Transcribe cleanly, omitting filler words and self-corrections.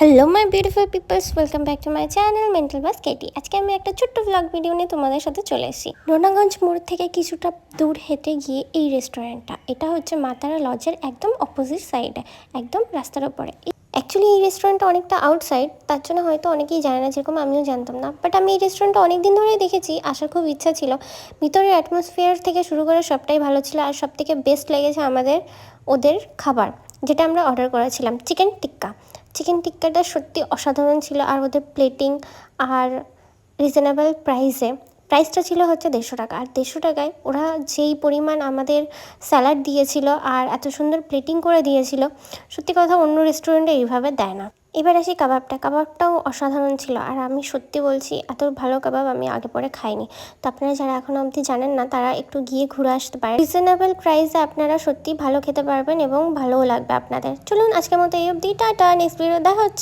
Hello my beautiful peoples, welcome back to my channel mental বাস কেটি। আজকে আমি একটা ছোট্ট ব্লগ ভিডিও নিয়ে তোমাদের সাথে চলে এসেছি। রোনাগঞ্জ মোড় থেকে কিছুটা দূর হেঁটে গিয়ে এই রেস্টুরেন্টটা, এটা হচ্ছে মা তারা লজের একদম অপোজিট সাইডে, একদম রাস্তার উপরে। অ্যাকচুয়ালি এই রেস্টুরেন্টটা অনেকটা আউটসাইড, তার জন্য হয়তো অনেকেই জানে না, যেরকম আমিও জানতাম না। বাট আমি এই রেস্টুরেন্টটা অনেক দিন ধরেই দেখেছি, আসার খুব ইচ্ছা ছিল। ভিতরের অ্যাটমসফিয়ার থেকে শুরু করে সবটাই ভালো ছিল, আর সব থেকে বেস্ট লেগেছে আমাদের ওদের খাবার, যেটা আমরা অর্ডার করেছিলাম চিকেন টিক্কা। চিকেন টিক্কাটা সত্যি অসাধারণ ছিল, আর ওদের প্লেটিং আর রিজনেবল প্রাইসটা ছিল হচ্ছে 150 টাকা। আর 150 টাকায় ওরা যেই পরিমাণ আমাদের স্যালাড দিয়েছিল আর এত সুন্দর প্লেটিং করে দিয়েছিল, সত্যি কথা অন্য রেস্টুরেন্টে এইভাবে দেয় না। এবার আসি কাবাবটাও অসাধারণ ছিল, আর আমি সত্যি বলছি এত ভালো কাবাব আমি আগে পরে খাইনি। তো আপনারা যারা এখনও অবধি জানেন না, তারা একটু গিয়ে ঘুরে আসতে পারেন। রিজনেবল প্রাইসে আপনারা সত্যি ভালো খেতে পারবেন এবং ভালোও লাগবে আপনাদের। চলুন আজকের মতো এই অবধি, টাটা, নেক্সট ভিডিও দেখা হচ্ছে।